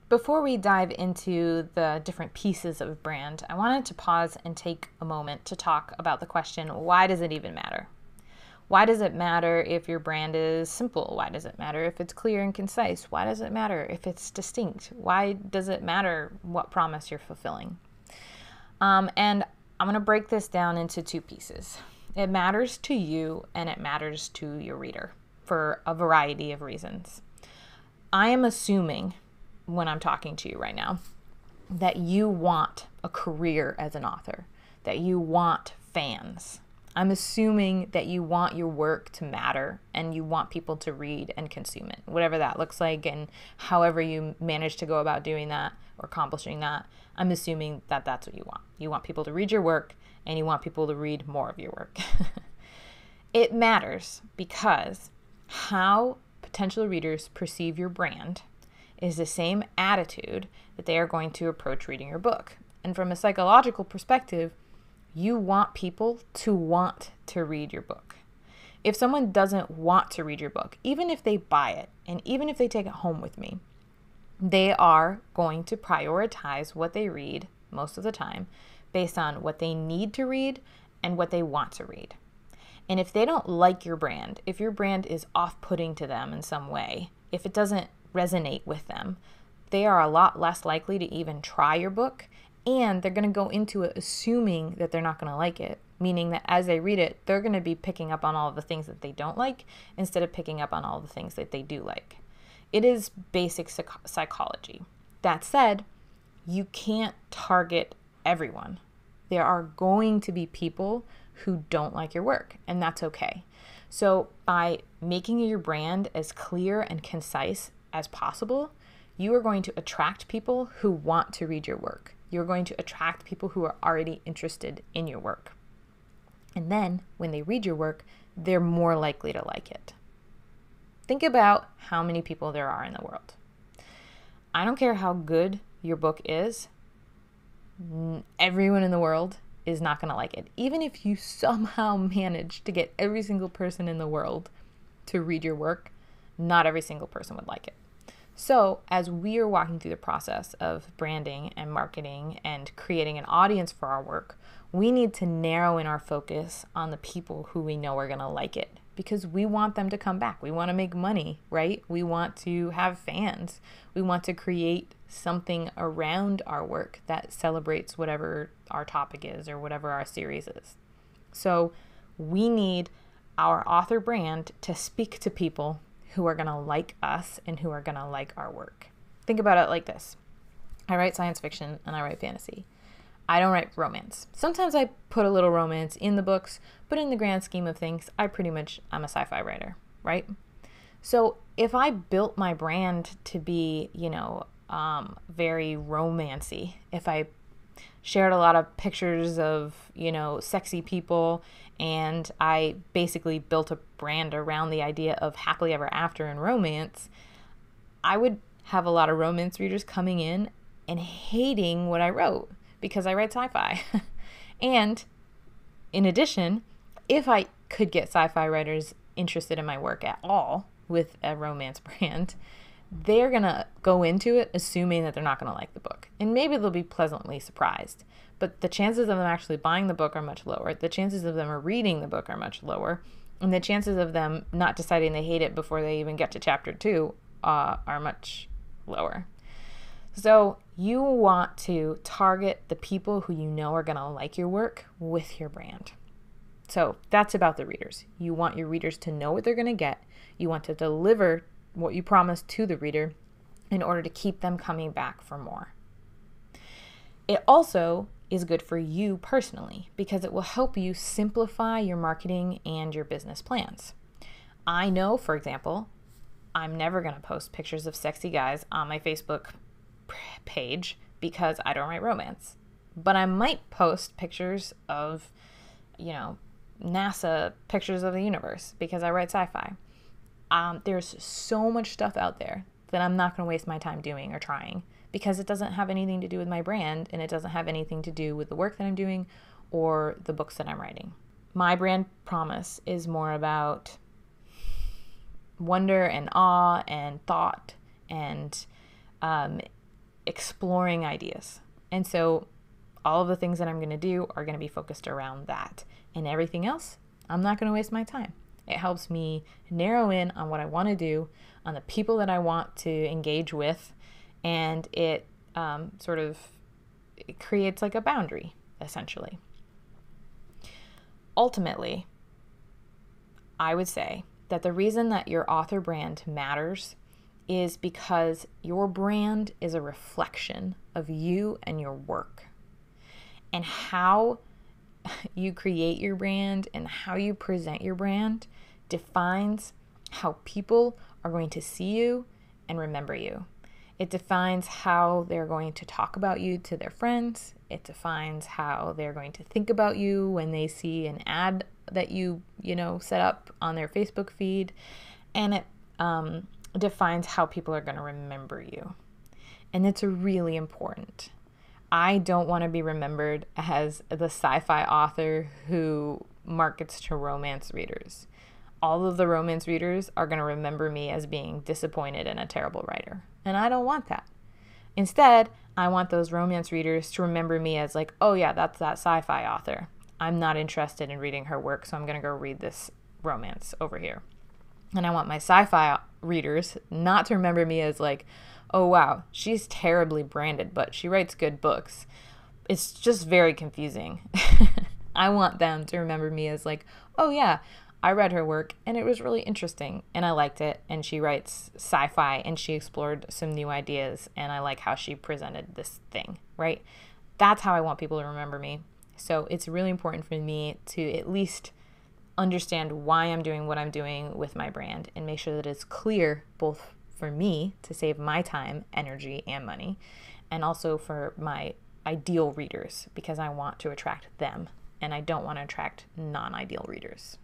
Before we dive into the different pieces of brand, I wanted to pause and take a moment to talk about the question, why does it even matter? Why does it matter if your brand is simple? Why does it matter if it's clear and concise? Why does it matter if it's distinct? Why does it matter what promise you're fulfilling? And I'm going to break this down into two pieces. It matters to you and it matters to your reader for a variety of reasons. I am assuming when I'm talking to you right now that you want a career as an author, that you want fans. I'm assuming that you want your work to matter and you want people to read and consume it, whatever that looks like and however you manage to go about doing that or accomplishing that. I'm assuming that that's what you want. You want people to read your work and you want people to read more of your work. It matters because how potential readers perceive your brand is the same attitude that they are going to approach reading your book. And from a psychological perspective, you want people to want to read your book. If someone doesn't want to read your book, even if they buy it and even if they take it home with me, they are going to prioritize what they read most of the time based on what they need to read and what they want to read. And if they don't like your brand, if your brand is off-putting to them in some way, if it doesn't resonate with them, they are a lot less likely to even try your book. And they're going to go into it assuming that they're not going to like it, meaning that as they read it, they're going to be picking up on all of the things that they don't like instead of picking up on all the things that they do like. It is basic psychology. That said, you can't target everyone. There are going to be people who don't like your work, and that's okay. So by making your brand as clear and concise as possible, you are going to attract people who want to read your work. You're going to attract people who are already interested in your work. And then when they read your work, they're more likely to like it. Think about how many people there are in the world. I don't care how good your book is, everyone in the world is not going to like it. Even if you somehow manage to get every single person in the world to read your work, not every single person would like it. So as we are walking through the process of branding and marketing and creating an audience for our work, we need to narrow in our focus on the people who we know are going to like it because we want them to come back. We want to make money, right? We want to have fans. We want to create something around our work that celebrates whatever our topic is or whatever our series is. So we need our author brand to speak to people who are going to like us and who are going to like our work. Think about it like this. I write science fiction and I write fantasy. I don't write romance. Sometimes I put a little romance in the books, but in the grand scheme of things, I'm a sci-fi writer, right? So if I built my brand to be, very romancy, if I shared a lot of pictures of, sexy people, and I basically built a brand around the idea of happily ever after and romance, I would have a lot of romance readers coming in and hating what I wrote because I write sci-fi. And in addition, if I could get sci-fi writers interested in my work at all with a romance brand, they're going to go into it assuming that they're not going to like the book. And maybe they'll be pleasantly surprised. But the chances of them actually buying the book are much lower. The chances of them reading the book are much lower. And the chances of them not deciding they hate it before they even get to chapter 2 are much lower. So you want to target the people who you know are going to like your work with your brand. So that's about the readers. You want your readers to know what they're going to get. You want to deliver what you promised to the reader in order to keep them coming back for more. It also is good for you personally because it will help you simplify your marketing and your business plans. I know, for example, I'm never going to post pictures of sexy guys on my Facebook page because I don't write romance. But I might post pictures of, NASA pictures of the universe because I write sci-fi. There's so much stuff out there that I'm not going to waste my time doing or trying because it doesn't have anything to do with my brand and it doesn't have anything to do with the work that I'm doing or the books that I'm writing. My brand promise is more about wonder and awe and thought and exploring ideas. And so all of the things that I'm going to do are going to be focused around that. And everything else, I'm not going to waste my time. It helps me narrow in on what I want to do, on the people that I want to engage with, and it it creates like a boundary, essentially. Ultimately, I would say that the reason that your author brand matters is because your brand is a reflection of you and your work. And how you create your brand and how you present your brand defines how people are going to see you and remember you. It defines how they're going to talk about you to their friends. It defines how they're going to think about you when they see an ad that you set up on their Facebook feed. And it defines how people are going to remember you. And it's really important. I don't want to be remembered as the sci-fi author who markets to romance readers. All of the romance readers are going to remember me as being disappointed and a terrible writer. And I don't want that. Instead, I want those romance readers to remember me as like, oh yeah, that's that sci-fi author. I'm not interested in reading her work, so I'm going to go read this romance over here. And I want my sci-fi readers not to remember me as like, oh wow, she's terribly branded, but she writes good books. It's just very confusing. I want them to remember me as like, oh yeah, I read her work and it was really interesting and I liked it, and she writes sci-fi and she explored some new ideas and I like how she presented this thing, right? That's how I want people to remember me. So it's really important for me to at least understand why I'm doing what I'm doing with my brand and make sure that it's clear both for me to save my time, energy, and money, and also for my ideal readers because I want to attract them and I don't want to attract non-ideal readers.